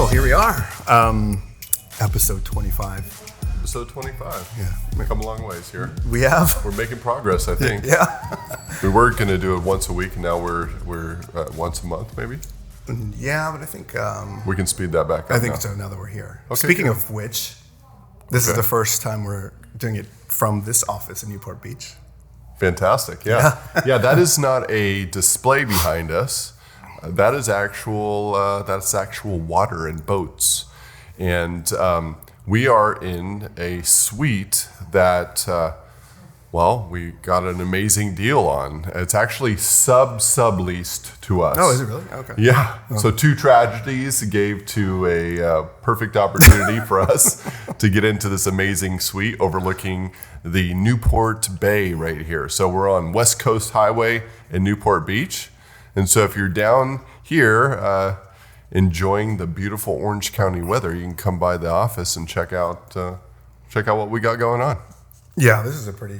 Well, here we are. Episode 25. Episode 25. Yeah. We've come a long ways here. We have? We're making progress, I think. Yeah. We were going to do it once a week, and now we're once a month, maybe? Yeah, but I think... we can speed that back up I think now. so, now that we're here. Okay, Speaking good. of which, this is the first time we're doing it from this office in Newport Beach. Fantastic, yeah. Yeah, that is not a display behind us. That is actual water and boats. And we are in a suite that, we got an amazing deal on. It's actually subleased to us. Oh, is it really? Okay. Yeah. Oh. So two tragedies gave to a perfect opportunity for us to get into this amazing suite overlooking the Newport Bay right here. So we're on West Coast Highway in Newport Beach. And so if you're down here enjoying the beautiful Orange County weather, you can come by the office and check out what we got going on. Yeah, this is a pretty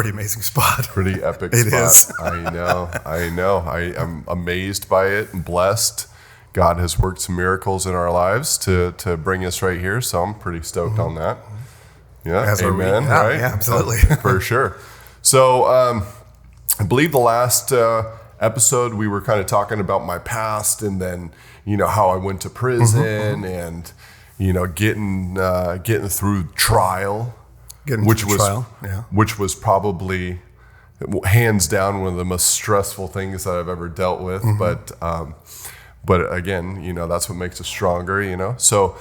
amazing spot. Pretty epic It spot. is. I know. I am amazed by it and blessed. God has worked some miracles in our lives to bring us right here, so I'm pretty stoked on that. Yeah, As are we. amen, Yeah, right? yeah, absolutely. For sure. So I believe the last episode we were kind of talking about my past and then, how I went to prison and, getting through trial. Which was probably hands down one of the most stressful things that I've ever dealt with. But again, that's what makes us stronger. So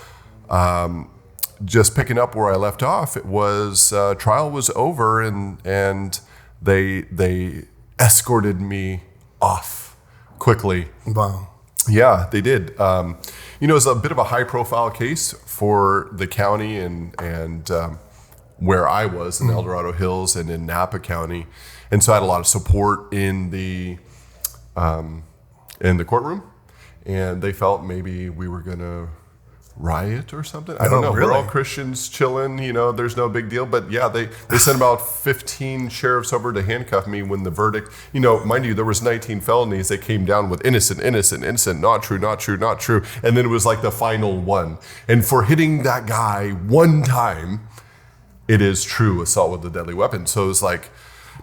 just picking up where I left off, it was trial was over and they escorted me off quickly. Wow. Yeah, they did. It was a bit of a high profile case for the county and where I was in El Dorado Hills and in Napa County. And so I had a lot of support in the courtroom, and they felt maybe we were going to riot or something. I don't know. Really? We're all Christians chilling, there's no big deal. But yeah, they sent about 15 sheriffs over to handcuff me when the verdict, mind you, there was 19 felonies. They came down with innocent, not true. And then it was like the final one. And for hitting that guy one time, it is true assault with a deadly weapon. So it's like,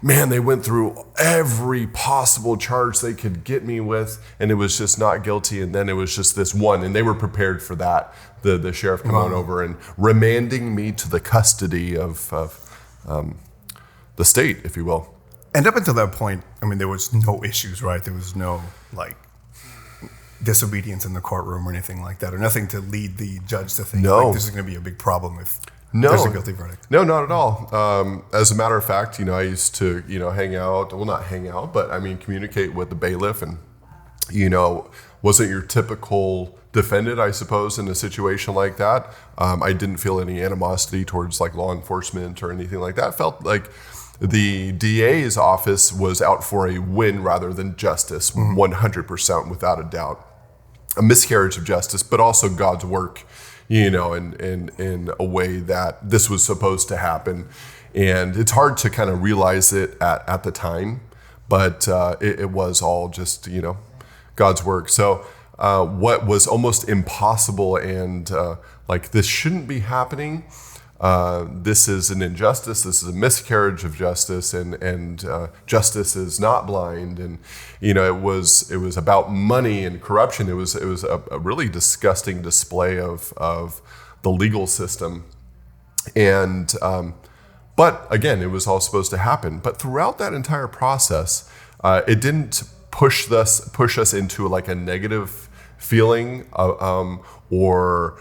man, they went through every possible charge they could get me with, and it was just not guilty. And then it was just this one, and they were prepared for that. The sheriff come on over and remanding me to the custody of the state, if you will. And up until that point, there was no issues, right? There was no disobedience in the courtroom or anything like that, or nothing to lead the judge to think this is going to be a big problem if there's a guilty verdict. No, not at all. As a matter of fact, I used to, hang out, well, not hang out, but communicate with the bailiff and, wasn't your typical defendant, I suppose, in a situation like that. I didn't feel any animosity towards law enforcement or anything like that. I felt like the DA's office was out for a win rather than justice, 100% without a doubt. A miscarriage of justice, but also God's work, in a way that this was supposed to happen. And it's hard to kind of realize it at the time, but it was all just, God's work. So what was almost impossible and this shouldn't be happening, this is an injustice, this is a miscarriage of justice, and justice is not blind. And it was about money and corruption. It was a really disgusting display of the legal system. And but again, it was all supposed to happen. But throughout that entire process, it didn't push us into a negative feeling or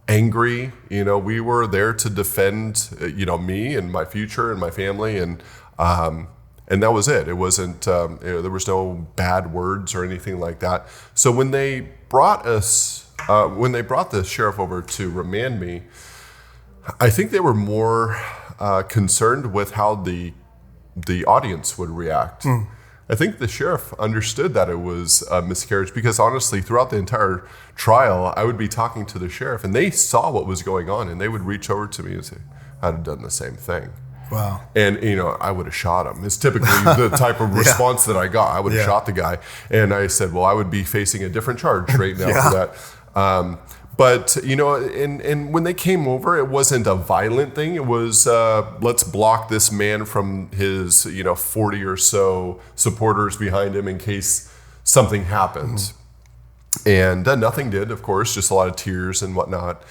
angry. We were there to defend me and my future and my family, and that was it. It wasn't there was no bad words or anything like that. So when they brought the sheriff over to remand me, I think they were more concerned with how the audience would react. I think the sheriff understood that it was a miscarriage because honestly, throughout the entire trial, I would be talking to the sheriff and they saw what was going on and they would reach over to me and say, I'd have done the same thing. Wow. And, I would have shot him. It's typically the type of response that I got. I would have shot the guy. And I said, well, I would be facing a different charge right now for that. But, and when they came over, it wasn't a violent thing. It was, let's block this man from his, 40 or so supporters behind him in case something happens. And nothing did, of course, just a lot of tears and whatnot.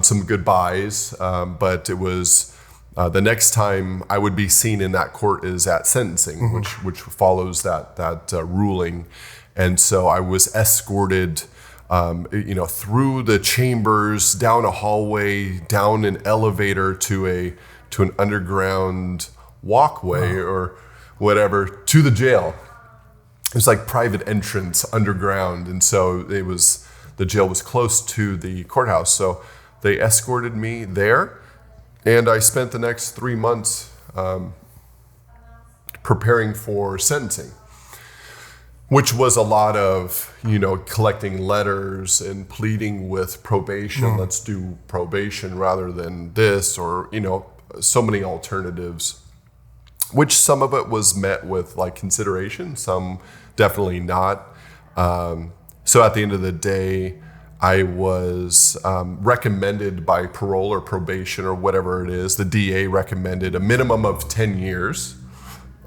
Some goodbyes. But it was the next time I would be seen in that court is at sentencing, which follows that ruling. And so I was escorted through the chambers, down a hallway, down an elevator to an underground walkway or whatever to the jail. It was like private entrance underground, and so the jail was close to the courthouse. So they escorted me there, and I spent the next 3 months preparing for sentencing, which was a lot of, collecting letters and pleading with probation. Let's do probation rather than this, or, so many alternatives, which some of it was met with like consideration, some definitely not. So at the end of the day, I was recommended by parole or probation or whatever it is. The DA recommended a minimum of 10 years.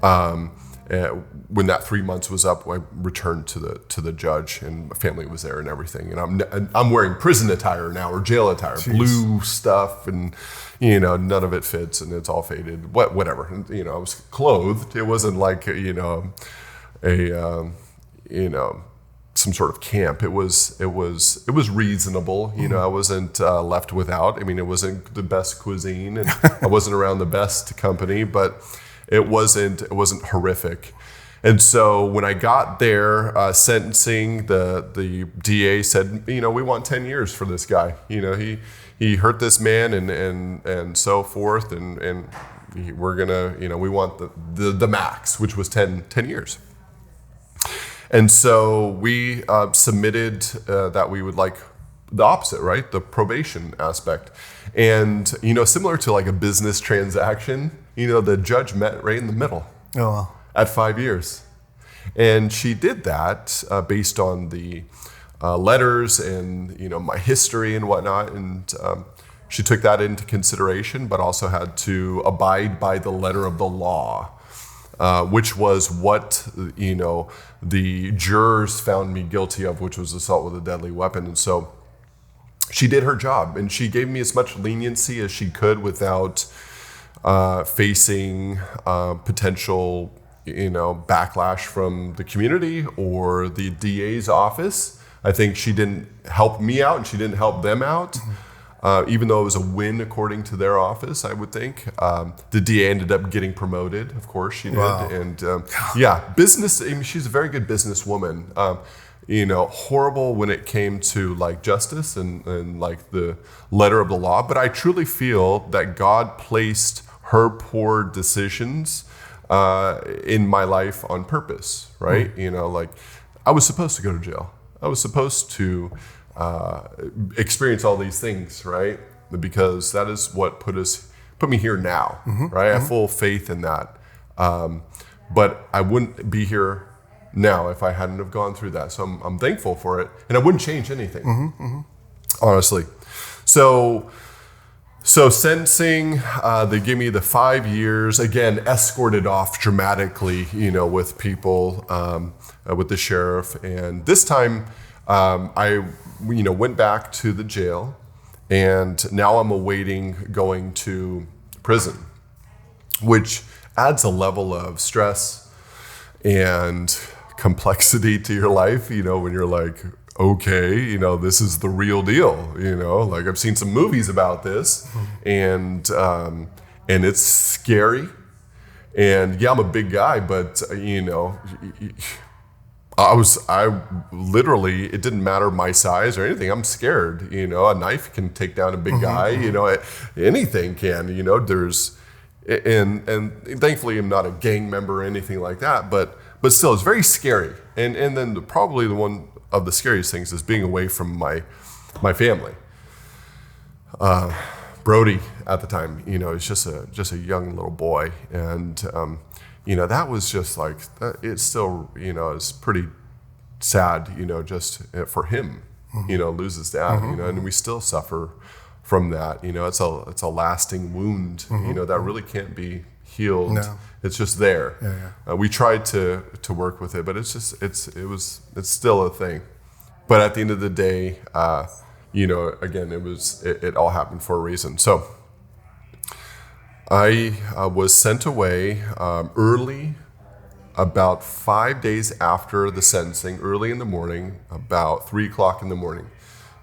When that 3 months was up, I returned to the judge, and my family was there and everything. And I'm wearing prison attire now, or jail attire, blue stuff, and none of it fits, and it's all faded. Whatever. And, I was clothed. It wasn't like some sort of camp. It was reasonable. I wasn't left without. I mean, it wasn't the best cuisine, and I wasn't around the best company, but it wasn't horrific. And so when I got there, sentencing, the DA said, we want 10 years for this guy. He hurt this man and so forth, and we're gonna, we want the max, which was 10 years. And so we submitted that we would like the opposite, right? The probation aspect. And, similar to like a business transaction, the judge met right in the middle. Oh, wow. At 5 years. And she did that based on the letters and, my history and whatnot. And she took that into consideration, but also had to abide by the letter of the law, which was what, the jurors found me guilty of, which was assault with a deadly weapon. And so she did her job, and she gave me as much leniency as she could without facing potential, backlash from the community or the DA's office. I think she didn't help me out, and she didn't help them out. Even though it was a win according to their office, I would think. The DA ended up getting promoted, of course she did. Wow. And business, she's a very good businesswoman. Horrible when it came to like justice and like the letter of the law. But I truly feel that God placed her poor decisions in my life on purpose, right? I was supposed to go to jail. I was supposed to experience all these things, right? Because that is what put me here now, right? I have full faith in that. But I wouldn't be here now if I hadn't have gone through that. So I'm thankful for it, and I wouldn't change anything, honestly. So sentencing, they gave me the 5 years, again, escorted off dramatically, with people, with the sheriff. And this time I went back to the jail, and now I'm awaiting going to prison, which adds a level of stress and complexity to your life, when you're like, okay, this is the real deal, like I've seen some movies about this, and it's scary. And I'm a big guy, but I literally, it didn't matter my size or anything. I'm scared, a knife can take down a big guy, anything can, there's, and thankfully I'm not a gang member or anything like that, but still it's very scary. And then probably the one of the scariest things is being away from my family. Brody at the time, is just a young little boy, and that was just like it's still is pretty sad, just for him, lose his dad, and we still suffer from that. It's a lasting wound, that really can't be healed. No. It's just there. Yeah. We tried to work with it, but it's still a thing. But at the end of the day, again, it all happened for a reason. So I was sent away early, about 5 days after the sentencing, early in the morning, about 3:00 in the morning.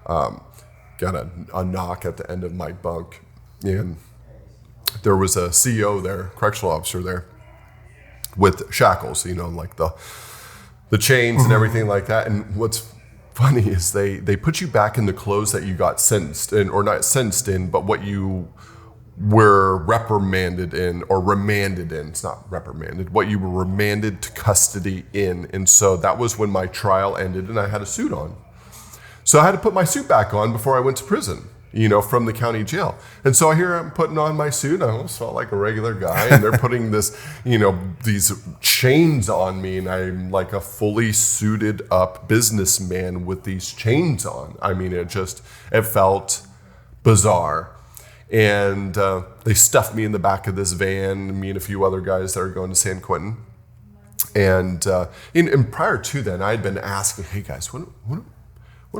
Got a knock at the end of my bunk, and there was a CO there, correctional officer there, with shackles, like the chains and everything like that. And what's funny is they put you back in the clothes that you got sentenced in, or not sentenced in, but what you were reprimanded in, or remanded in. It's not reprimanded, what you were remanded to custody in. And so that was when my trial ended, and I had a suit on. So I had to put my suit back on before I went to prison, from the county jail. And so here I'm putting on my suit. I almost felt like a regular guy, and they're putting this, these chains on me, and I'm like a fully suited up businessman with these chains on. I mean, it felt bizarre. And they stuffed me in the back of this van, me and a few other guys that are going to San Quentin. And prior to then, I had been asking, hey guys, what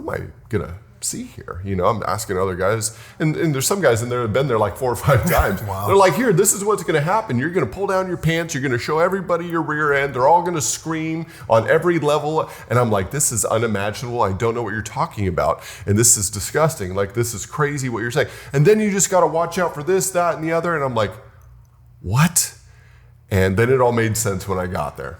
am I gonna see here? I'm asking other guys, and there's some guys in there that have been there like 4 or 5 times. Wow. They're like, here, this is what's gonna happen. You're gonna pull down your pants, you're gonna show everybody your rear end, they're all gonna scream on every level. And I'm like, this is unimaginable. I don't know what you're talking about. And this is disgusting. Like, this is crazy what you're saying. And then you just gotta watch out for this, that, and the other. And I'm like, what? And then it all made sense when I got there.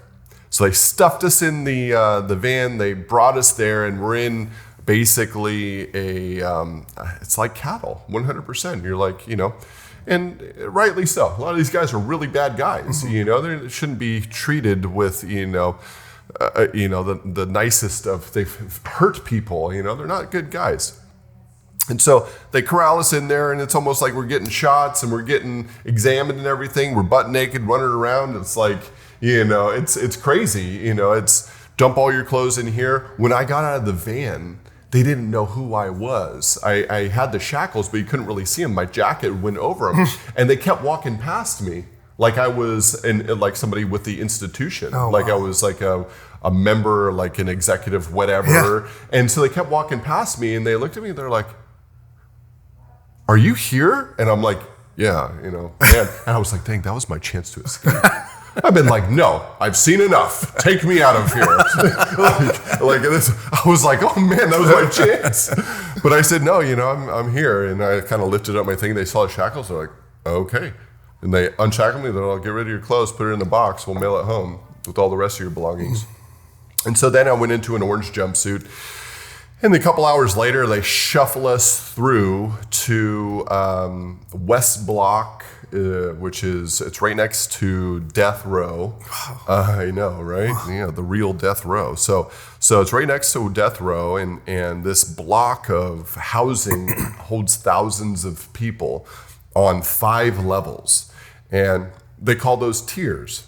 So they stuffed us in the van, they brought us there, and we're in basically it's like cattle, 100%. You're like, and rightly so. A lot of these guys are really bad guys. They shouldn't be treated with, the nicest of, they've hurt people, they're not good guys. And so they corral us in there, and it's almost like we're getting shots and we're getting examined and everything. We're butt naked running around. It's like, it's crazy. It's dump all your clothes in here. When I got out of the van, they didn't know who I was. I had the shackles, but you couldn't really see them. My jacket went over them, and they kept walking past me like I was like somebody with the institution. Oh, like wow. I was like a member, like an executive, whatever. Yeah. And so they kept walking past me, and they looked at me, and they're like, "Are you here?" And I'm like, "Yeah, man." And I was like, "Dang, that was my chance to escape." I've been like, no, I've seen enough. Take me out of here. like this, I was like, oh man, that was my chance. But I said, no, I'm here. And I kind of lifted up my thing. They saw the shackles. They're like, okay. And they unshackled me. They're like, get rid of your clothes, put it in the box. We'll mail it home with all the rest of your belongings. And so then I went into an orange jumpsuit. And a couple hours later, they shuffle us through to West Block, which it's right next to Death Row. I know, right? Yeah, the real Death Row. So it's right next to Death Row, and this block of housing holds thousands of people on 5 levels. And they call those tiers.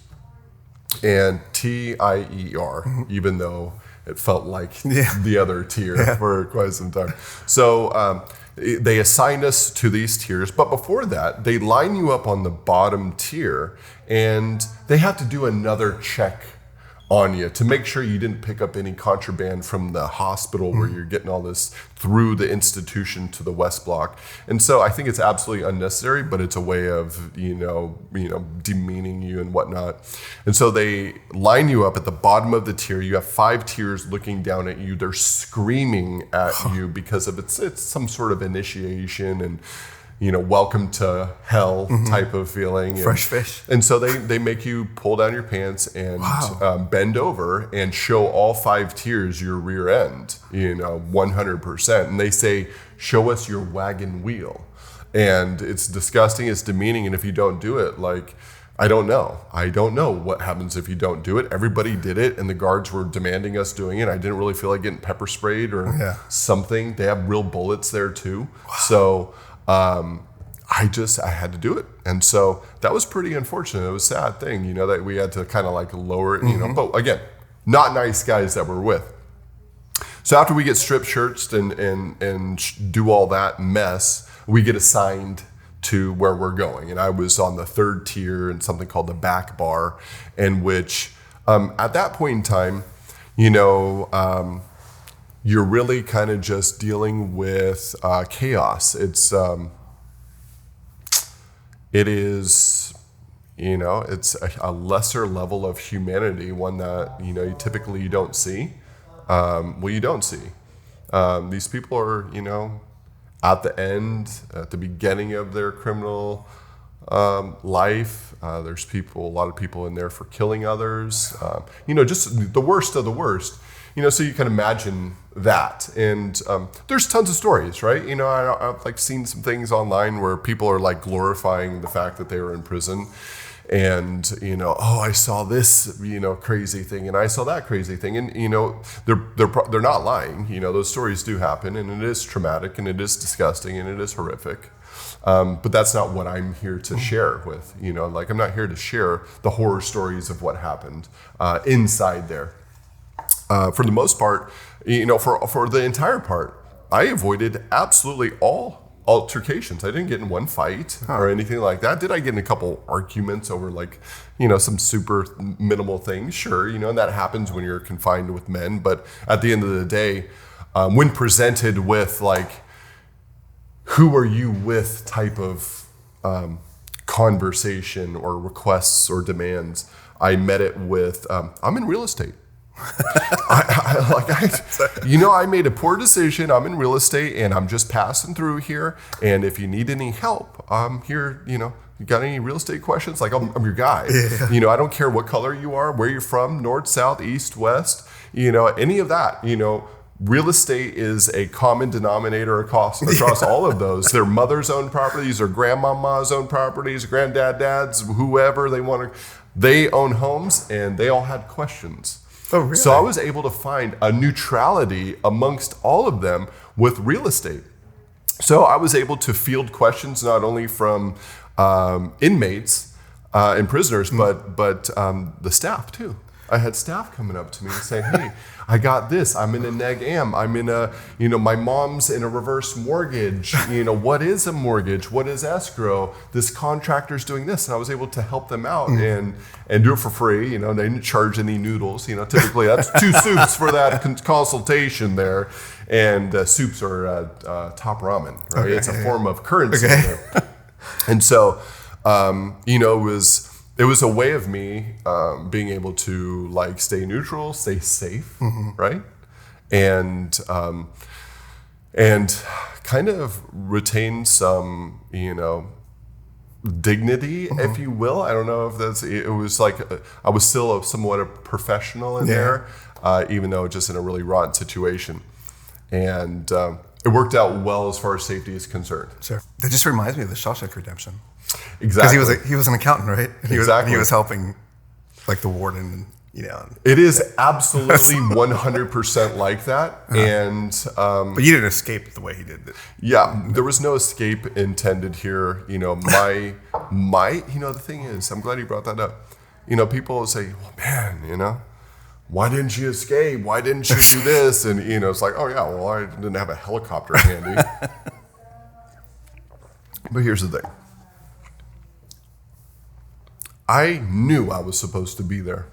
And TIER, even though it felt like the other tier for quite some time. So they assigned us to these tiers, but before that, they line you up on the bottom tier, and they have to do another check on you to make sure you didn't pick up any contraband from the hospital where you're getting all this through the institution to the West Block. And so I think it's absolutely unnecessary, but it's a way of, demeaning you and whatnot. And so they line you up at the bottom of the tier. You have 5 tiers looking down at you. They're screaming at you because of it's some sort of initiation and welcome to hell type of feeling. Fresh fish. And so they make you pull down your pants and bend over and show all 5 tiers your rear end, 100%. And they say, show us your wagon wheel. And it's disgusting, it's demeaning. And if you don't do it, I don't know. I don't know what happens if you don't do it. Everybody did it, and the guards were demanding us doing it. I didn't really feel like getting pepper sprayed or something. They have real bullets there too. Wow. So I had to do it. And so that was pretty unfortunate. It was a sad thing, you know, that we had to kind of like lower it, you know, but again, not nice guys that we're with. So after we get strip searched and do all that mess, we get assigned to where we're going. And I was on the third tier in something called the back bar, in which at that point in time, you know, you're really kind of just dealing with chaos. It is, you know, it's a lesser level of humanity, one that, you know, you typically don't see. You don't see. These people are, you know, at the end, at the beginning of their criminal life. There's a lot of people in there for killing others. You know, just the worst of the worst. You know, so you can imagine that. And there's tons of stories, right? You know, I've like seen some things online where people are like glorifying the fact that they were in prison. And, you know, oh, I saw this, you know, crazy thing, and I saw that crazy thing. And, you know, they're not lying. You know, those stories do happen, and it is traumatic, and it is disgusting, and it is horrific. But that's not what I'm here to share with. You know, like I'm not here to share the horror stories of what happened inside there. For the most part, you know, for the entire part, I avoided absolutely all altercations. I didn't get in one fight or anything like that. Did I get in a couple arguments over like, you know, some super minimal things? Sure, you know, and that happens when you're confined with men. But at the end of the day, when presented with like, who are you with type of conversation or requests or demands, I met it with, I'm in real estate. I made a poor decision. I'm in real estate and I'm just passing through here. And if you need any help, I'm here. You know, you got any real estate questions? Like I'm your guy. Yeah. You know, I don't care what color you are, where you're from, north, south, east, west. You know, any of that. You know, real estate is a common denominator across all of those. Their mother's own properties or grandmama's own properties, dad's, whoever they want to. They own homes and they all had questions. Oh, really? So I was able to find a neutrality amongst all of them with real estate. So I was able to field questions not only from inmates and prisoners, but the staff too. I had staff coming up to me and saying, hey, I got this. I'm in a neg-am. I'm in a, you know, my mom's in a reverse mortgage. You know, what is a mortgage? What is escrow? This contractor's doing this. And I was able to help them out and do it for free. You know, they didn't charge any noodles. You know, typically that's 2 soups for that consultation there. And soups are top ramen, right? Okay. It's a form of currency. Okay. And so, you know, it was a way of me being able to like stay neutral, stay safe, right, and kind of retain some, you know, dignity, if you will. I don't know if that's. It was like I was still somewhat a professional in there, even though just in a really rotten situation, and it worked out well as far as safety is concerned. Sure, that just reminds me of the Shawshank Redemption. Exactly. Because he was an accountant, right? Exactly. He was helping, like the warden, you know. It is absolutely 100% like that, and but you didn't escape the way he did it. Yeah, there was no escape intended here. You know, my, you know, the thing is, I'm glad you brought that up. You know, people will say, "Well, man, you know, why didn't you escape? Why didn't you do this?" And you know, it's like, "Oh yeah, well, I didn't have a helicopter handy." But here's the thing. I knew I was supposed to be there.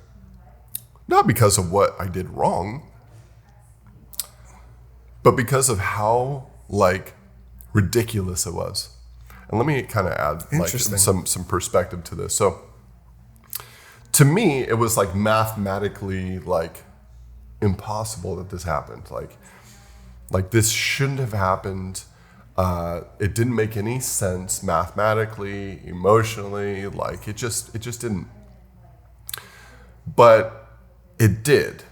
Not because of what I did wrong, but because of how, like, ridiculous it was. And let me kind of add like some perspective to this. So, to me, it was like mathematically like impossible that this happened. Like this shouldn't have happened. It didn't make any sense mathematically, emotionally, like it just didn't. But it did.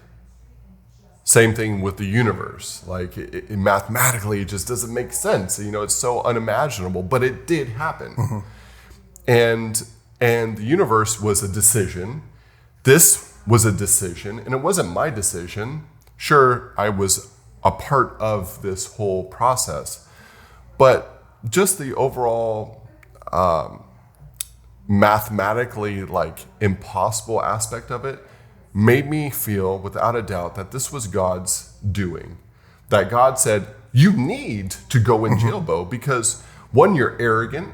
Same thing with the universe. Like it mathematically, it just doesn't make sense. You know, it's so unimaginable, but it did happen. And the universe was a decision. This was a decision, and it wasn't my decision. Sure, I was a part of this whole process. But just the overall mathematically like impossible aspect of it made me feel without a doubt that this was God's doing. That God said, you need to go in jail, Bo, because one, you're arrogant,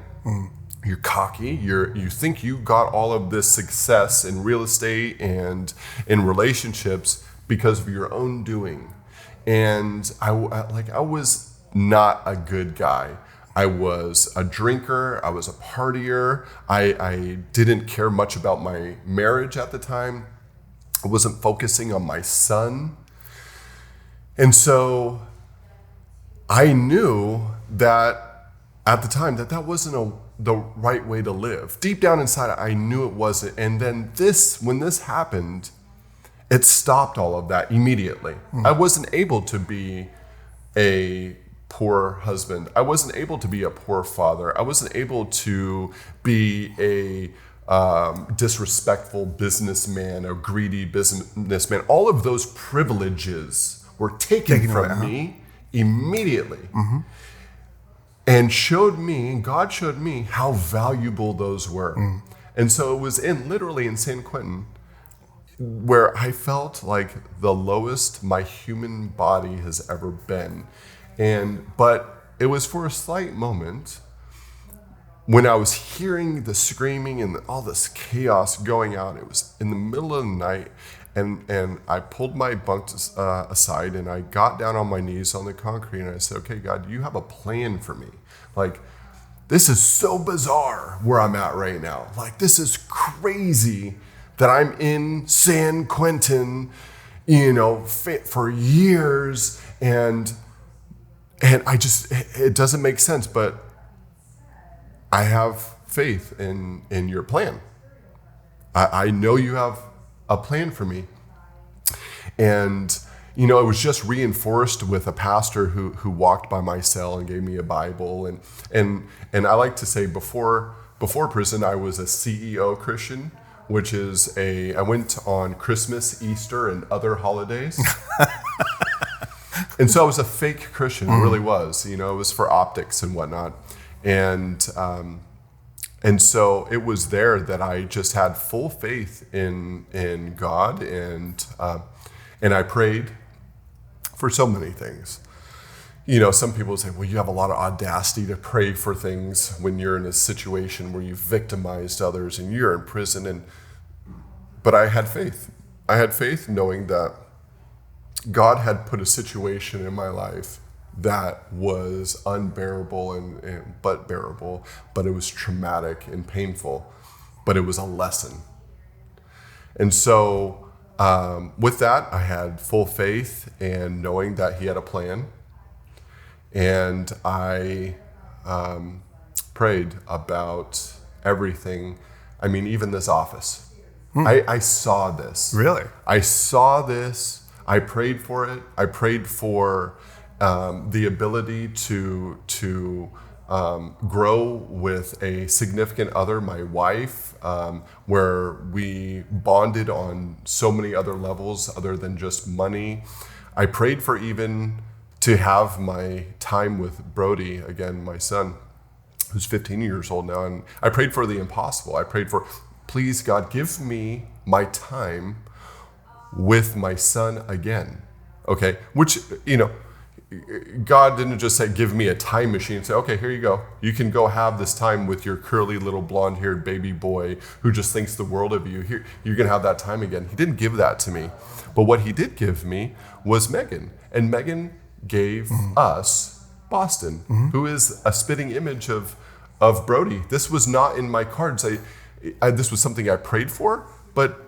you're cocky, you think you got all of this success in real estate and in relationships because of your own doing. And I was not a good guy. I was a drinker. I was a partier. I didn't care much about my marriage at the time. I wasn't focusing on my son. And so I knew that at the time that wasn't the right way to live. Deep down inside, I knew it wasn't. And then when this happened, it stopped all of that immediately. I wasn't able to be a poor husband. I wasn't able to be a poor father. I wasn't able to be a disrespectful businessman, a greedy businessman. All of those privileges were taken from me immediately. And God showed me how valuable those were. And so it was literally in San Quentin where I felt like the lowest my human body has ever been. But it was for a slight moment when I was hearing the screaming and all this chaos going on. It was in the middle of the night, and I pulled my bunk aside, and I got down on my knees on the concrete, and I said, okay, God, you have a plan for me. Like, this is so bizarre where I'm at right now. Like, this is crazy that I'm in San Quentin, for years, and it doesn't make sense, but I have faith in your plan. I know you have a plan for me. And, it was just reinforced with a pastor who walked by my cell and gave me a Bible. And I like to say before prison, I was a CEO Christian, which is I went on Christmas, Easter, and other holidays. And so I was a fake Christian, it really was. It was for optics and whatnot. And so it was there that I just had full faith in God, and I prayed for so many things. Some people say, well, you have a lot of audacity to pray for things when you're in a situation where you've victimized others and you're in prison. But I had faith. I had faith knowing that God had put a situation in my life that was unbearable but bearable, but it was traumatic and painful, but it was a lesson. And so with that, I had full faith and knowing that he had a plan. And I prayed about everything. I mean, even this office. I saw this. Really? I saw this. I prayed for it. I prayed for the ability to grow with a significant other, my wife, where we bonded on so many other levels other than just money. I prayed for even to have my time with Brody, again, my son, who's 15 years old now. And I prayed for the impossible. I prayed for, please, God, give me my time with my son again. Okay, which, God didn't just say, give me a time machine and say, okay, here you go. You can go have this time with your curly little blonde-haired baby boy who just thinks the world of you. Here, you're going to have that time again. He didn't give that to me. But what he did give me was Megan. And Megan gave us Boston, who is a spitting image of Brody. This was not in my cards. This was something I prayed for, but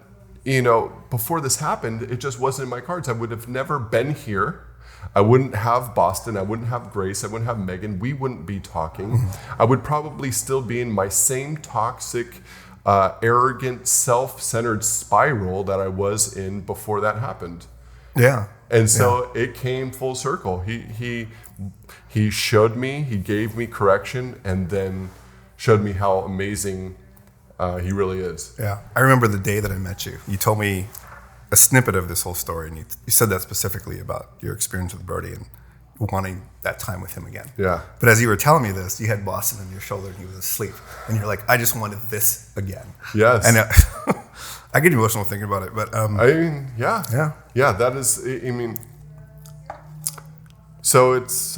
before this happened, it just wasn't in my cards. I would have never been here. I wouldn't have Boston. I wouldn't have Grace. I wouldn't have Megan. We wouldn't be talking. I would probably still be in my same toxic, arrogant, self-centered spiral that I was in before that happened. Yeah. And so it came full circle. He showed me, he gave me correction, and then showed me how amazing he really is. Yeah. I remember the day that I met you. You told me a snippet of this whole story, and you said that specifically about your experience with Brody. And wanting that time with him again. Yeah. But as you were telling me this, you had Boston on your shoulder and he was asleep. And you're like, I just wanted this again. Yes. And I get emotional thinking about it. But I mean, yeah. Yeah. Yeah, that is, I mean, so it's,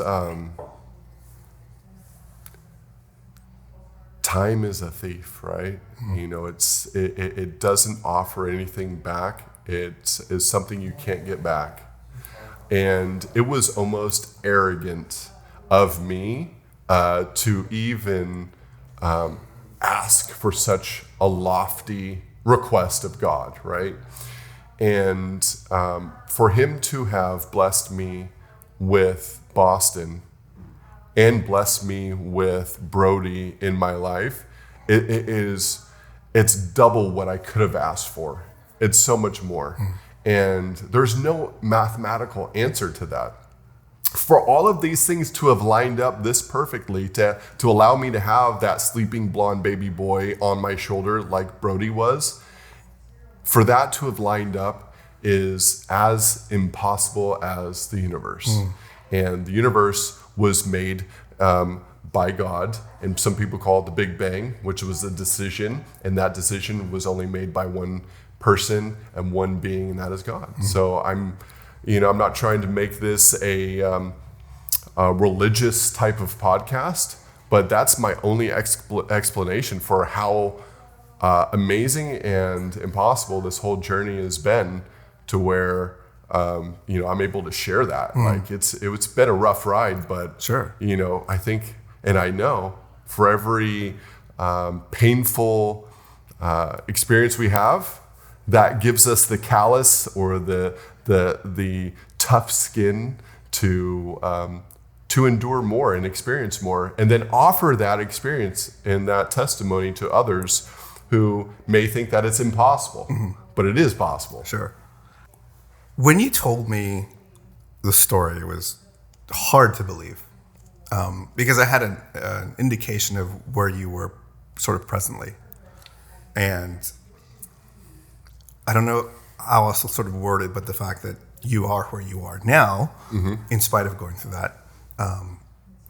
time is a thief, right? You know, it doesn't offer anything back. It is something you can't get back. And it was almost arrogant of me to even ask for such a lofty request of God, right? And for him to have blessed me with Boston and blessed me with Brody in my life, it's double what I could have asked for. It's so much more. And there's no mathematical answer to that. For all of these things to have lined up this perfectly to allow me to have that sleeping blonde baby boy on my shoulder like Brody was, for that to have lined up is as impossible as the universe. And the universe was made by God, and some people call it the Big Bang, which was a decision, and that decision was only made by one person and one being, and that is God. So I'm not trying to make this a religious type of podcast, but that's my only explanation for how amazing and impossible this whole journey has been, to where I'm able to share that. Like it's been a rough ride, but sure. I think, and I know, for every painful experience we have, that gives us the callous or the tough skin to endure more and experience more, and then offer that experience and that testimony to others who may think that it's impossible, but it is possible. Sure. When you told me the story, it was hard to believe, because I had an indication of where you were sort of presently. And I don't know how else to sort of word it, but the fact that you are where you are now, in spite of going through that,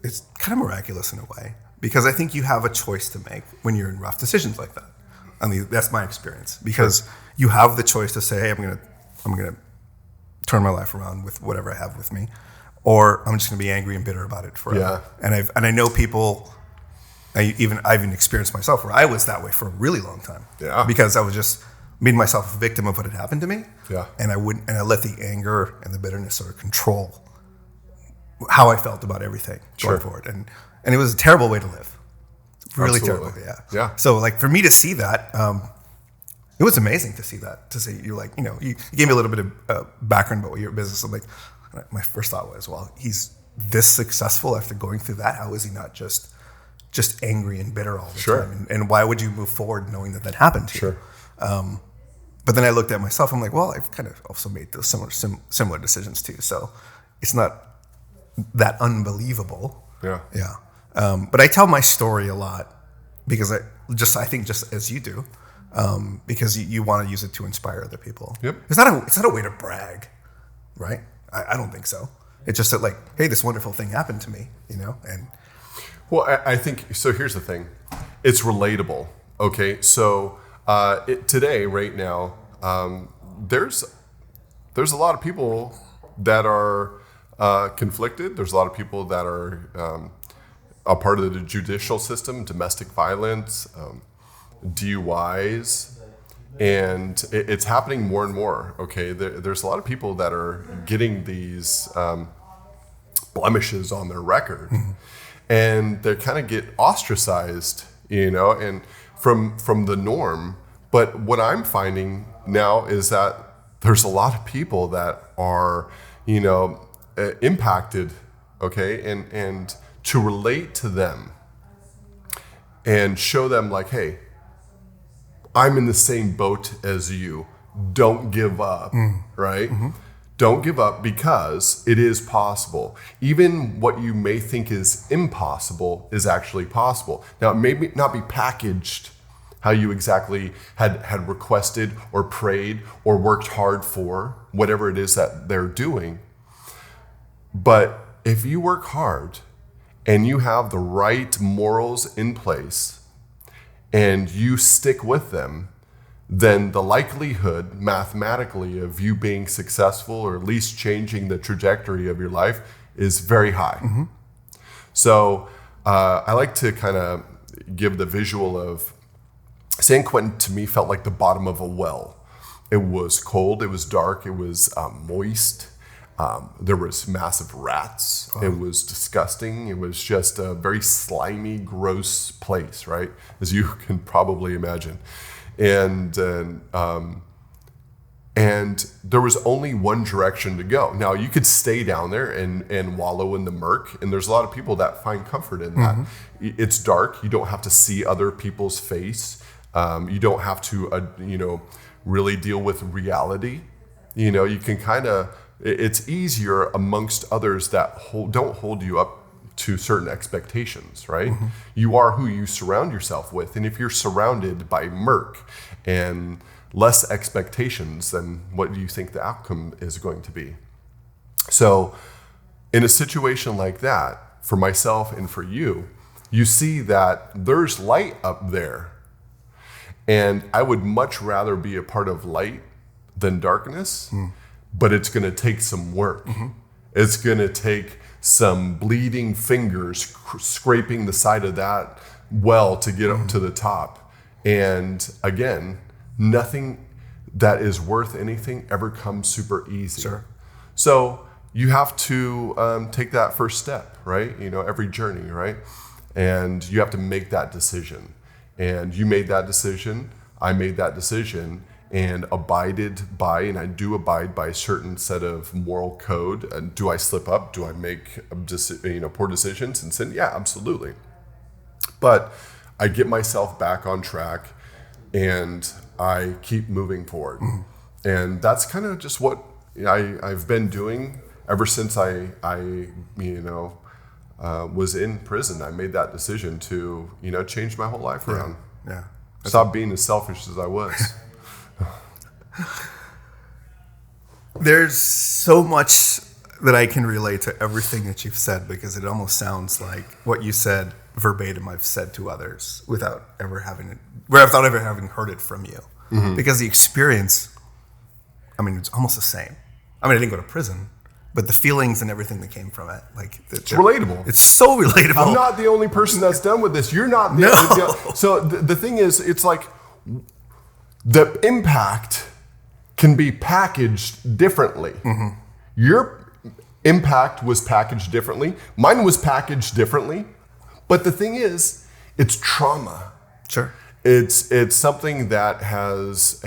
it's kind of miraculous in a way, because I think you have a choice to make when you're in rough decisions like that. I mean, that's my experience, because you have the choice to say, hey, I'm gonna turn my life around with whatever I have with me, or I'm just gonna be angry and bitter about it forever. Yeah. And I know people. I've even experienced myself where I was that way for a really long time. Yeah. Because I was just made myself a victim of what had happened to me. Yeah. And I let the anger and the bitterness sort of control how I felt about everything going forward. And it was a terrible way to live. Really Absolutely. terrible. Yeah. Yeah. So like for me to see that, it was amazing to see that, to say, you're like, you gave me a little bit of background about your business. I'm like, my first thought was, well, he's this successful after going through that. How is he not just angry and bitter all the time? And why would you move forward knowing that happened to you? But then I looked at myself. I'm like, well, I've kind of also made those similar decisions too. So it's not that unbelievable. Yeah. Yeah. But I tell my story a lot because I think just as you do, because you want to use it to inspire other people. Yep. It's not a way to brag, right? I don't think so. It's just that, like, hey, this wonderful thing happened to me, and. Well, I think, so here's the thing. It's relatable, okay? So today, right now, there's a lot of people that are conflicted. There's a lot of people that are a part of the judicial system, domestic violence, DUIs, and it's happening more and more, okay? There's a lot of people that are getting these blemishes on their record. And they kind of get ostracized, and from the norm. But what I'm finding now is that there's a lot of people that are, impacted, okay, and to relate to them and show them, like, hey, I'm in the same boat as you. Don't give up, right? Don't give up, because it is possible. Even what you may think is impossible is actually possible. Now, it may not be packaged how you exactly had requested or prayed or worked hard for, whatever it is that they're doing. But if you work hard and you have the right morals in place and you stick with them, then the likelihood mathematically of you being successful or at least changing the trajectory of your life is very high. Mm-hmm. So I like to kind of give the visual of San Quentin to me felt like the bottom of a well. It was cold, it was dark, it was moist. There was massive rats. Oh. It was disgusting. It was just a very slimy, gross place, right? As you can probably imagine. And there was only one direction to go. Now, you could stay down there and wallow in the murk, and there's a lot of people that find comfort in that. Mm-hmm. It's dark. You don't have to see other people's face. You don't have to, really deal with reality. You can kind of... It's easier amongst others that don't hold you up to certain expectations, right? Mm-hmm. You are who you surround yourself with. And if you're surrounded by murk and less expectations, then what do you think the outcome is going to be? So in a situation like that, for myself and for you, you see that there's light up there. And I would much rather be a part of light than darkness. Mm. But it's going to take some work. Mm-hmm. It's going to take some bleeding fingers scraping the side of that well to get up to the top. And again, nothing that is worth anything ever comes super easy. Sure. So you have to take that first step, right? Every journey, right? And you have to make that decision. And you made that decision. I made that decision. And abided by, and I do abide by a certain set of moral code. And do I slip up? Do I make poor decisions and sin? Yeah, absolutely. But I get myself back on track, and I keep moving forward. Mm-hmm. And that's kind of just what I've been doing ever since I was in prison. I made that decision to change my whole life around. Yeah. Stop being as selfish as I was. There's so much that I can relate to everything that you've said, because it almost sounds like what you said verbatim I've said to others without ever having heard it from you. Mm-hmm. Because the experience, it's almost the same. I didn't go to prison, but the feelings and everything that came from it, it's relatable. It's so relatable. I'm not the only person that's done with this. You're not. So the thing is, it's like the impact can be packaged differently. Mm-hmm. Your impact was packaged differently. Mine was packaged differently. But the thing is, it's trauma. Sure. It's something that has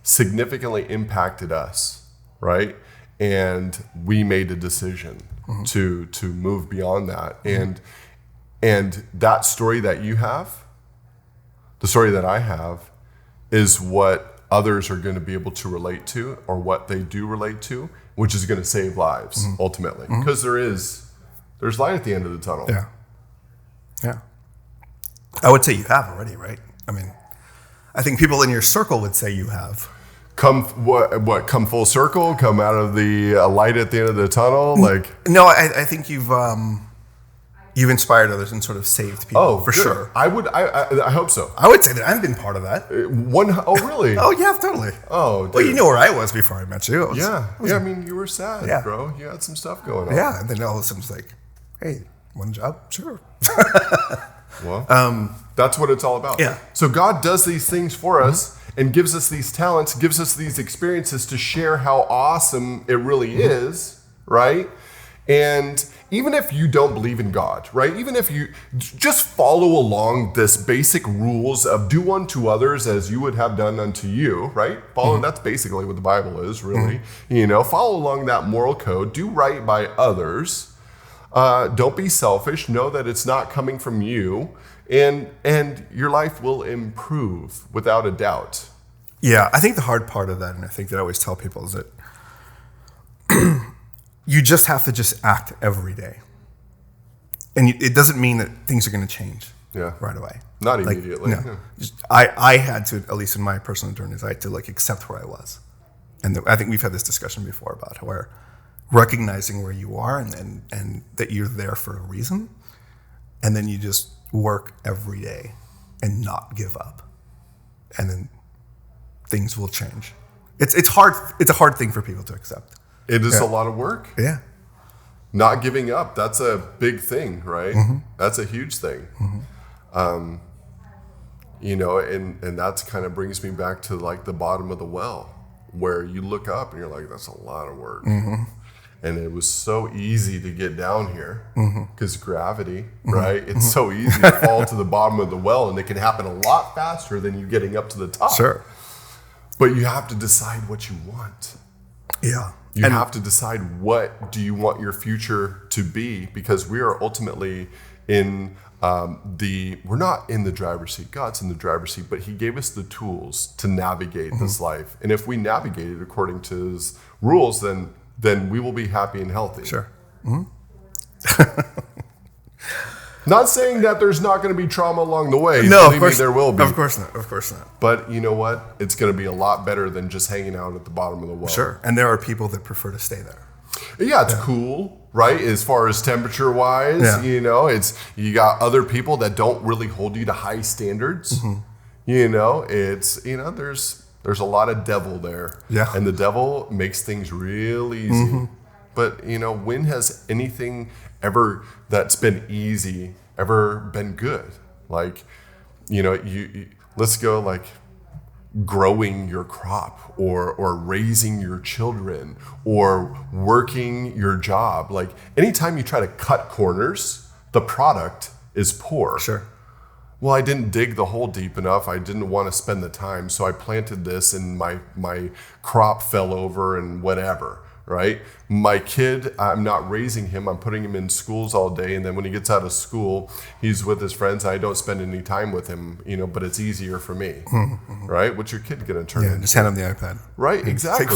significantly impacted us, right? And we made a decision to move beyond that. Mm-hmm. And that story that you have, the story that I have, is what others are going to be able to relate to, or what they do relate to, which is going to save lives ultimately. Because there's light at the end of the tunnel. Yeah. Yeah. I would say you have already, right? I think people in your circle would say you have. Come full circle? Come out of the light at the end of the tunnel? No, I think you've inspired others and sort of saved people, for sure. I hope so. I would say that I've been part of that. Oh, really? Oh, yeah, totally. Oh, dude. Well, you know where I was before I met you. You were sad, bro. You had some stuff going on. Yeah, and then all of a sudden it's like, hey, one job? Sure. Well, that's what it's all about. Yeah. So God does these things for us and gives us these talents, gives us these experiences to share how awesome it really is, right? And even if you don't believe in God, right? Even if you just follow along this basic rules of do unto others as you would have done unto you, right? That's basically what the Bible is, really. Follow along that moral code, do right by others. Don't be selfish. Know that it's not coming from you, and your life will improve without a doubt. Yeah, I think the hard part of that, and I think that I always tell people, is that you just have to just act every day. And it doesn't mean that things are going to change right away. Not immediately. No. I had to, at least in my personal journeys, I had to accept where I was. And I think we've had this discussion before about where recognizing where you are and that you're there for a reason. And then you just work every day and not give up. And then things will change. It's hard. It's a hard thing for people to accept. It is a lot of work. Yeah. Not giving up. That's a big thing, right? Mm-hmm. That's a huge thing. Mm-hmm. And that's kind of brings me back to like the bottom of the well, where you look up and you're like, that's a lot of work. Mm-hmm. And it was so easy to get down here because gravity, right? Mm-hmm. It's so easy to fall to the bottom of the well, and it can happen a lot faster than you getting up to the top. Sure. But you have to decide what you want. Yeah. You have to decide, what do you want your future to be? Because we are ultimately in we're not in the driver's seat. God's in the driver's seat, but he gave us the tools to navigate this life. And if we navigate it according to his rules, then we will be happy and healthy. Sure. Mm-hmm. Not saying that there's not going to be trauma along the way. No, Believe of course me, there will be. Of course not. Of course not. But you know what? It's going to be a lot better than just hanging out at the bottom of the well. Sure. And there are people that prefer to stay there. Yeah, it's cool, right? As far as temperature wise, you you got other people that don't really hold you to high standards. Mm-hmm. There's a lot of devil there. Yeah. And the devil makes things real easy. Mm-hmm. But, when has anything ever that's been easy ever been good? Like, let's go like growing your crop or raising your children or working your job. Like anytime you try to cut corners, the product is poor. Sure. Well, I didn't dig the hole deep enough. I didn't want to spend the time. So I planted this and my crop fell over and whatever, right? My kid, I'm not raising him. I'm putting him in schools all day. And then when he gets out of school, he's with his friends. I don't spend any time with him, but it's easier for me, right? What's your kid going to turn into? Just hand him the iPad. Right, exactly.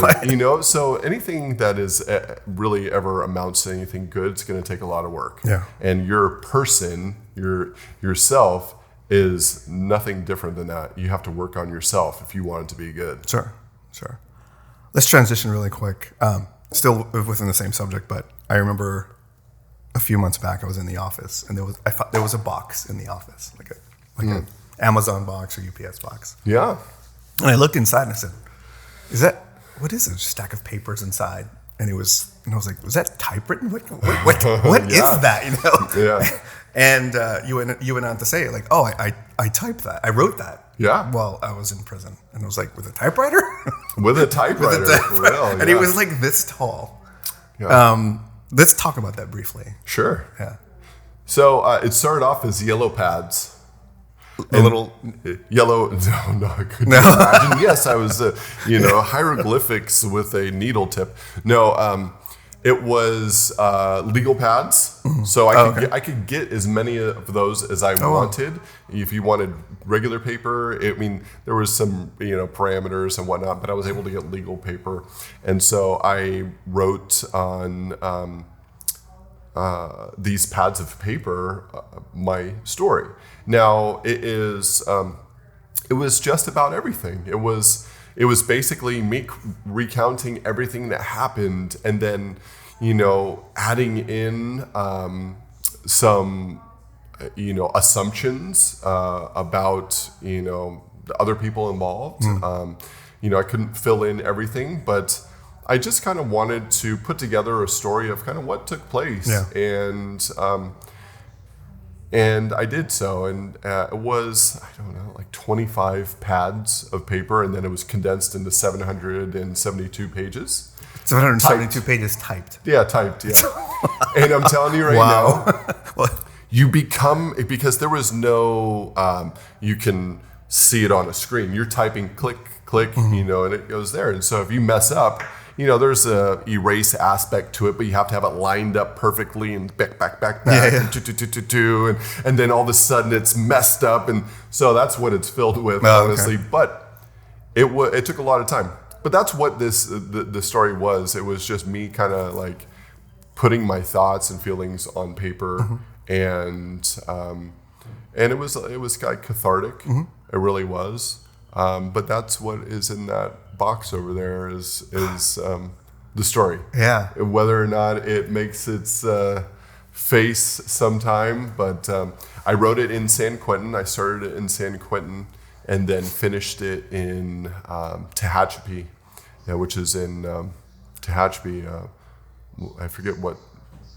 So anything that is really ever amounts to anything good, it's going to take a lot of work. Yeah. And your person, yourself, is nothing different than that. You have to work on yourself if you want it to be good. Sure. Let's transition really quick. Still within the same subject, but I remember a few months back I was in the office and I thought there was a box in the office, like an Amazon box or UPS box. Yeah. And I looked inside and I said, what is it? A stack of papers inside. And I was like, was that typewritten? What is that? Yeah. And you went on to say, like, oh, I typed that. I wrote that. Yeah. While I was in prison. And I was like, with a typewriter? With a typewriter. For real, yeah. And he was like this tall. Yeah. Let's talk about that briefly. Sure. Yeah. So it started off as yellow pads. A little yellow. No, I couldn't imagine. Yes, I was, hieroglyphics with a needle tip. No, it was legal pads. Mm-hmm. So I could get as many of those as I wanted. If you wanted regular paper, there was some parameters and whatnot, but I was able to get legal paper, and so I wrote on these pads of paper my story. Now it was just about everything. It was basically me recounting everything that happened, and then adding in some assumptions about the other people involved. I couldn't fill in everything, but I just kind of wanted to put together a story of kind of what took place. Yeah. And I did so, and it was, I don't know, like 25 pads of paper, and then it was condensed into 772 pages. 772 pages typed. Yeah, typed, yeah. And I'm telling you right now, you become, because there was no, you can see it on a screen. You're typing click, click, and it goes there. And so if you mess up, there's a erase aspect to it, but you have to have it lined up perfectly and back, and then all of a sudden it's messed up, and so that's what it's filled with, honestly. Okay. But it took a lot of time. But that's what the story was. It was just me kind of like putting my thoughts and feelings on paper, and it was kind of cathartic. It really was. But that's what is in that box over there is the story. Yeah. Whether or not it makes its face sometime, but I wrote it in San Quentin. I started it in San Quentin and then finished it in Tehachapi, which is in Tehachapi. I forget what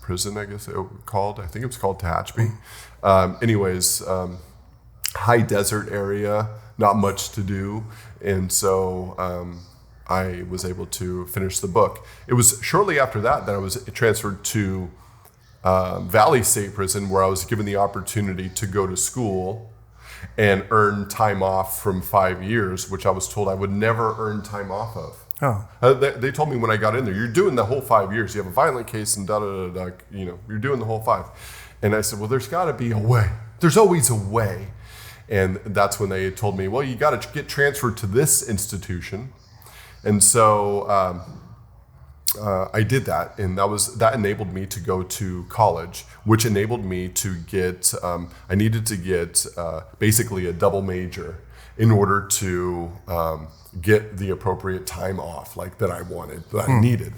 prison, I guess it was called. I think it was called Tehachapi. Anyways, high desert area, not much to do. And so I was able to finish the book. It was shortly after that I was transferred to Valley State Prison, where I was given the opportunity to go to school and earn time off from 5 years, which I was told I would never earn time off of. Oh. They told me when I got in there, you're doing the whole 5 years. You have a violent case and da-da-da-da, you're doing the whole 5. And I said, well, there's got to be a way. There's always a way. And that's when they told me, well, you got to get transferred to this institution. And so I did that, and that enabled me to go to college, which enabled me to get, I needed to get basically a double major in order to get the appropriate time off, like that I wanted, that I needed.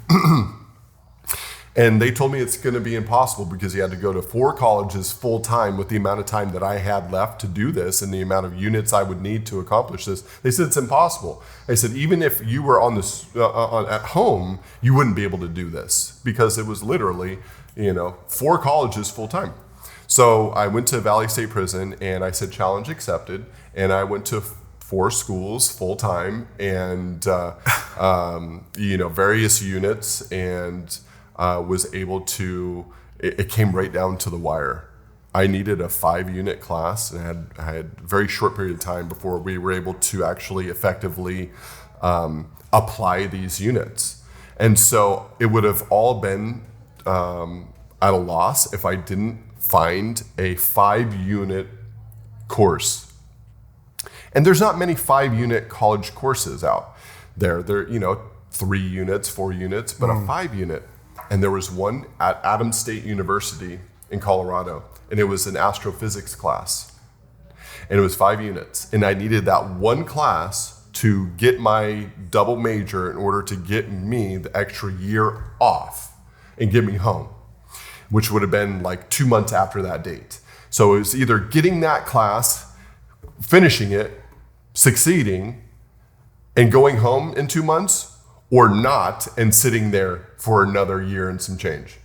And they told me it's going to be impossible because you had to go to 4 colleges full time with the amount of time that I had left to do this and the amount of units I would need to accomplish this. They said it's impossible. I said, even if you were on this at home, you wouldn't be able to do this because it was literally, 4 colleges full time. So I went to Valley State Prison and I said, challenge accepted. And I went to 4 schools full time and, various units, and was able to, it came right down to the wire. I needed a 5-unit class, and I had a very short period of time before we were able to actually effectively apply these units. And so it would have all been at a loss if I didn't find a 5-unit course. And there's not many 5-unit college courses out there. They're, 3 units, 4 units, but a 5-unit. And there was one at Adams State University in Colorado, and it was an astrophysics class. And it was 5 units. And I needed that one class to get my double major in order to get me the extra year off and get me home, which would have been like 2 months after that date. So it was either getting that class, finishing it, succeeding, and going home in 2 months, or not, and sitting there for another year and some change.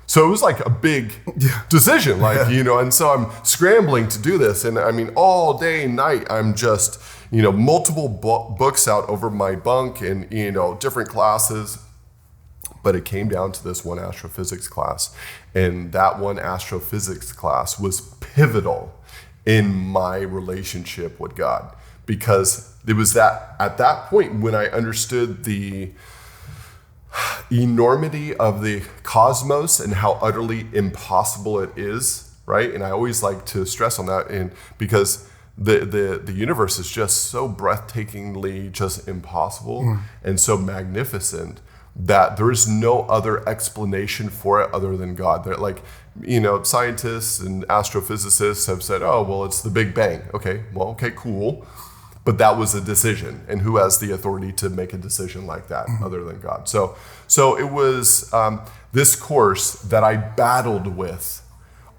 So it was like a big decision, and so I'm scrambling to do this. And I mean, all day, night, I'm just, multiple books out over my bunk and, different classes. But it came down to this one astrophysics class. And that one astrophysics class was pivotal in my relationship with God, because it was that at that point when I understood the enormity of the cosmos and how utterly impossible it is, right? And I always like to stress on that, and because the universe is just so breathtakingly just impossible and so magnificent that there is no other explanation for it other than God. They're like, scientists and astrophysicists have said, oh, well, it's the Big Bang. Okay, cool. But that was a decision, and who has the authority to make a decision like that other than God? So it was this course that I battled with.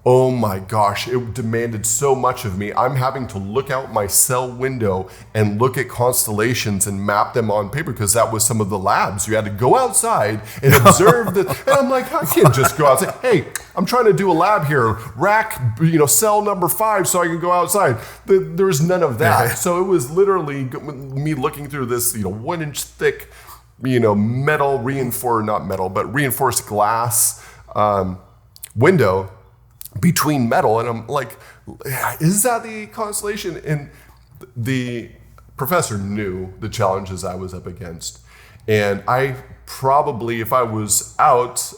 Oh my gosh, it demanded so much of me. I'm having to look out my cell window and look at constellations and map them on paper, because that was some of the labs. You had to go outside and observe and I'm like, I can't just go outside. Hey, I'm trying to do a lab here. Rack, cell number 5 so I can go outside. There's none of that. So it was literally me looking through this, 1-inch thick, metal reinforced glass window between metal, and I'm like, is that the constellation? And the professor knew the challenges I was up against, and I probably, if I was out,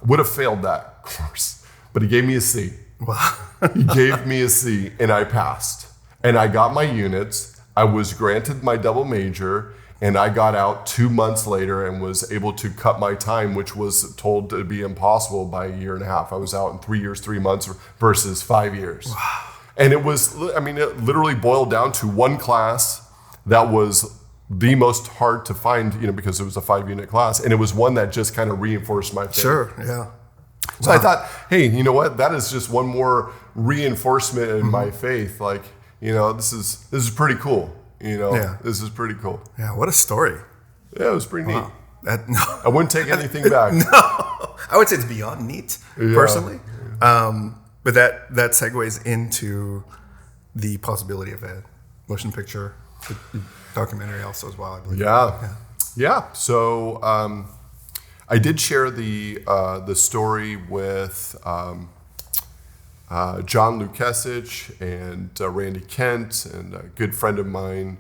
would have failed that course, but he gave me a C. Wow. He gave me a C, and I passed, and I got my units. I was granted my double major, and I got out 2 months later and was able to cut my time, which was told to be impossible, by 1.5 years. I was out in 3 years, 3 months versus 5 years. Wow. And it literally boiled down to one class that was the most hard to find, because it was a 5-unit class, and it was one that just kind of reinforced my faith. Sure, yeah. So I thought, hey, you know what? That is just one more reinforcement in my faith. Like, this is pretty cool. Yeah. This is pretty cool. Yeah, what a story. Yeah, it was pretty neat. No. I wouldn't take anything back. No, I would say it's beyond neat, personally. But that segues into the possibility of a motion picture documentary also as well, I believe. Yeah. So I did share the story with John Lukasich and Randy Kent and a good friend of mine,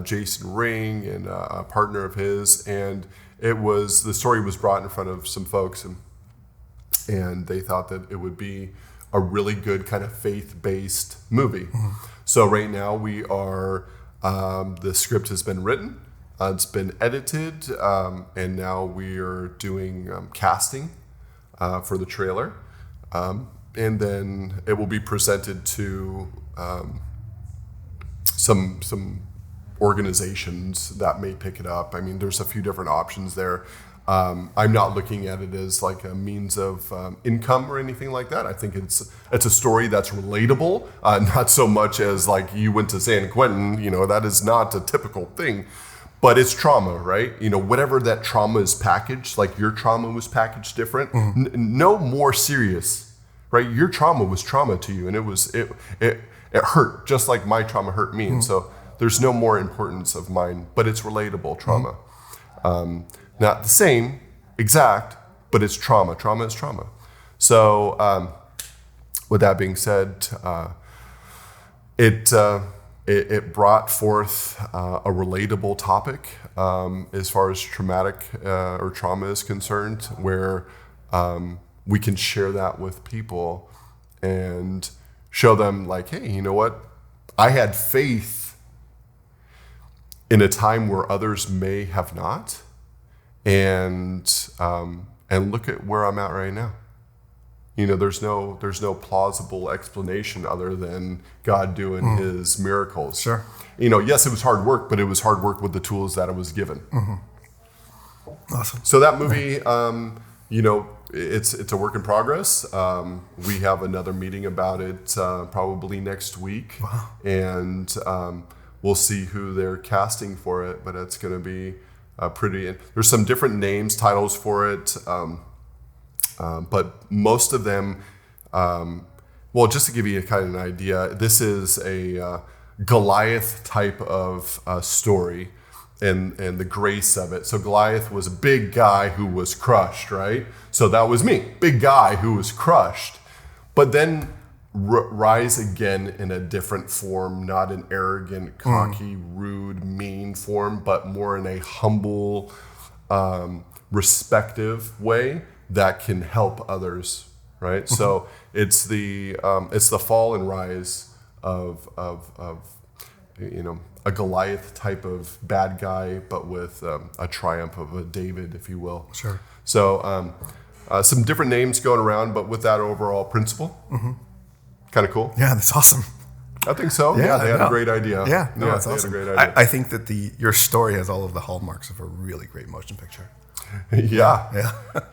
Jason Ring, and a partner of his, and the story was brought in front of some folks, and they thought that it would be a really good kind of faith-based movie. So right now we are, the script has been written, it's been edited, and now we are doing casting for the trailer, and then it will be presented to some organizations that may pick it up. I mean, there's a few different options there. I'm not looking at it as like a means of income or anything like that. I think it's a story that's relatable, not so much as like you went to San Quentin, that is not a typical thing, but it's trauma, right? Whatever that trauma is packaged, like your trauma was packaged different, no more serious, right? Your trauma was trauma to you, and it hurt just like my trauma hurt me. And so there's no more importance of mine, but it's relatable trauma. Not the same exact, but it's trauma. Trauma is trauma. So with that being said, it brought forth a relatable topic as far as traumatic or trauma is concerned, where we can share that with people and show them like, hey, you know what? I had faith in a time where others may have not, and look at where I'm at right now. There's no plausible explanation other than God doing His miracles. Sure. Yes, it was hard work, but it was hard work with the tools that I was given. Awesome. So that movie, it's a work in progress. We have another meeting about it probably next week. Wow. And we'll see who they're casting for it, but it's going to be pretty. There's some different titles for it, but most of them, just to give you kind of an idea, this is a Goliath type of story, and the grace of it. So Goliath was a big guy who was crushed, right? So that was me, big guy who was crushed, but then rise again in a different form, not an arrogant, cocky, rude, mean form, but more in a humble, respective way that can help others, right? So it's the fall and rise of a Goliath type of bad guy, but with a triumph of a David, if you will. Sure. So some different names going around, but with that overall principle. Kind of cool. Yeah, that's awesome. I think so. Yeah, they had a great idea. Yeah, no, that's awesome. Had a great idea. I think that your story has all of the hallmarks of a really great motion picture. Yeah,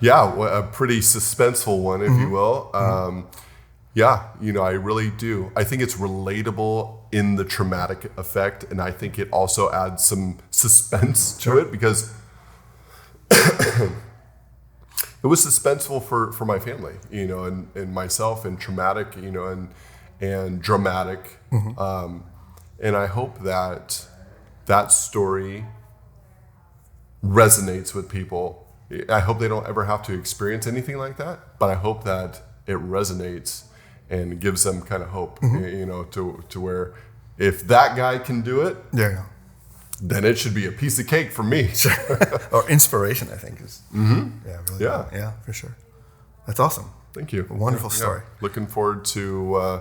a pretty suspenseful one, if you will. I really do. I think it's relatable in the traumatic effect, and I think it also adds some suspense to it, because it was suspenseful for my family, and myself, and traumatic, and dramatic. And I hope that story resonates with people. I hope they don't ever have to experience anything like that, but I hope that it resonates and gives them kind of hope, to where if that guy can do it, then it should be a piece of cake for me. Or inspiration, I think is. Really. Yeah, for sure. That's awesome. Thank you. A wonderful story. Looking forward to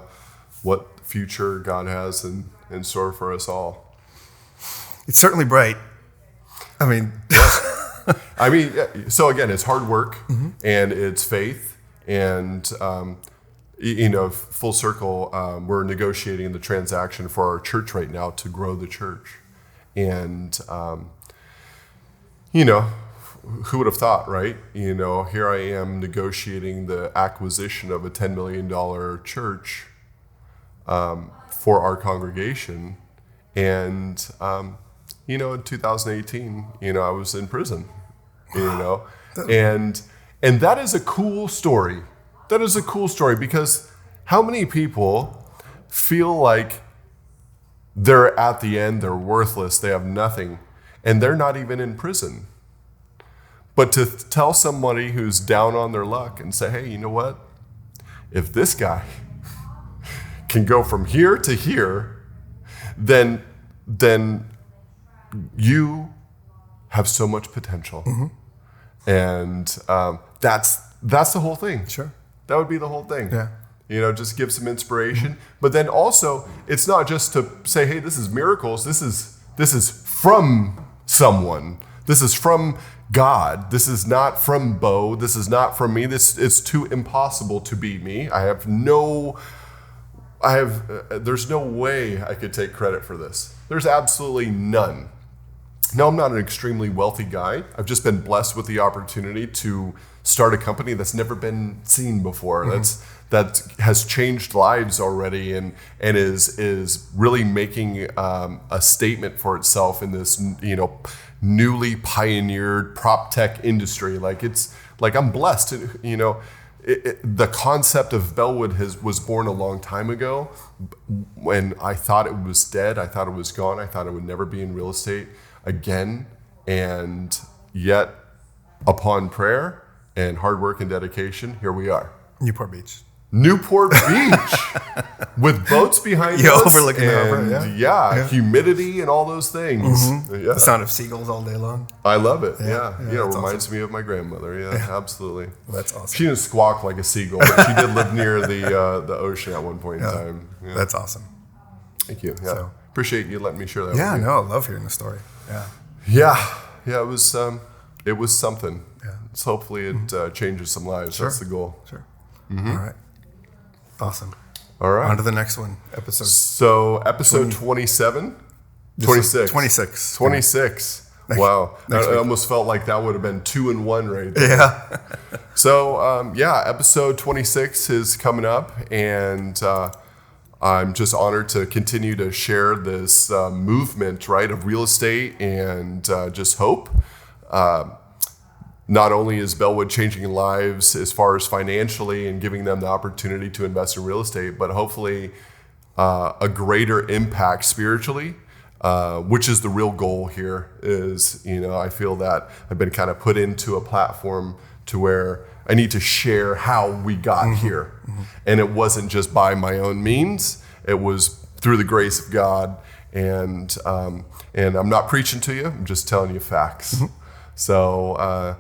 what future God has in store for us all. It's certainly bright. I mean, so again, it's hard work and it's faith, and full circle, we're negotiating the transaction for our church right now to grow the church. And, you know, who would have thought, right? You know, here I am negotiating the acquisition of a $10 million church for our congregation. And, you know, in 2018, you know, I was in prison, you know, and that is a cool story. That is a cool story, because how many people feel like they're at the end, they're worthless, they have nothing, and they're not even in prison? But to tell somebody who's down on their luck and say, hey, you know what? If this guy can go from here to here, then you have so much potential. And that's the whole thing. Sure. That would be the whole thing. Yeah. You know, just give some inspiration. But then also, it's not just to say, hey, this is miracles. This is from someone. This is from God. This is not from Bo. This is not from me. It's too impossible to be me. There's no way I could take credit for this. There's absolutely none. No, I'm not an extremely wealthy guy. I've just been blessed with the opportunity to start a company that's never been seen before. That has changed lives already, and is really making a statement for itself in this, you know, newly pioneered prop tech industry. Like, it's like I'm blessed. You know, the concept of Bellwood was born a long time ago, when I thought it was dead. I thought it was gone. I thought it would never be in real estate again. And yet, upon prayer and hard work and dedication, here we are. Newport Beach. Newport Beach with boats behind us. Overlooking the harbor. Yeah, humidity and all those things. Yeah. The sound of seagulls all day long. I love it. Yeah, it reminds awesome. me of my grandmother. Yeah, absolutely. Well, that's awesome. She didn't squawk like a seagull, but she did live near the ocean at one point in time. Yeah. That's awesome. Thank you. Yeah, So- appreciate you letting me share that. Yeah, with you. no, I love hearing the story. Yeah. Yeah. It was something. Yeah. So hopefully it changes some lives. Sure. That's the goal. Sure. All right. Awesome. All right. On to the next one. Episode So episode 27? 26. 26. 26. Wow. next I week. almost felt like that would have been 2 and 1 right there. Yeah. So, episode 26 is coming up, and I'm just honored to continue to share this movement, right, of real estate and just hope. Not only is Bellwood changing lives as far as financially and giving them the opportunity to invest in real estate, but hopefully a greater impact spiritually, which is the real goal here. Is, you know, I feel that I've been kind of put into a platform to where I need to share how we got here. And it wasn't just by my own means. It was through the grace of God. And I'm not preaching to you. I'm just telling you facts. So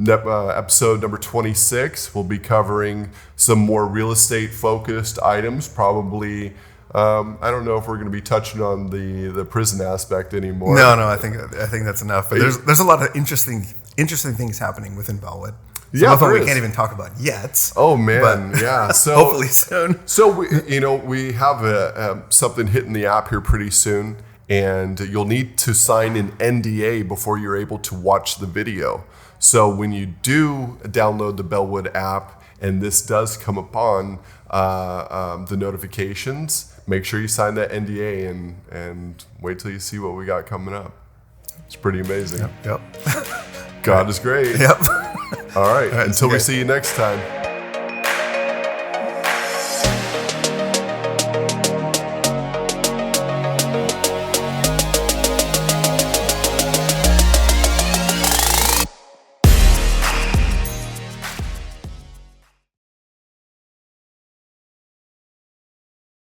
episode number 26, we'll be covering some more real estate focused items. Probably, I don't know if we're going to be touching on the prison aspect anymore. No, I think that's enough. But there's a lot of interesting things happening within Bellwood. Some of them we can't even talk about yet. Oh man, yeah. So hopefully soon. So we have something hitting the app here pretty soon, and you'll need to sign an NDA before you're able to watch the video. So when you do download the Bellwood app and this does come upon the notifications, make sure you sign that NDA and wait till you see what we got coming up. It's pretty amazing. Yep. God is great. Yep. All right. Until we see you next time.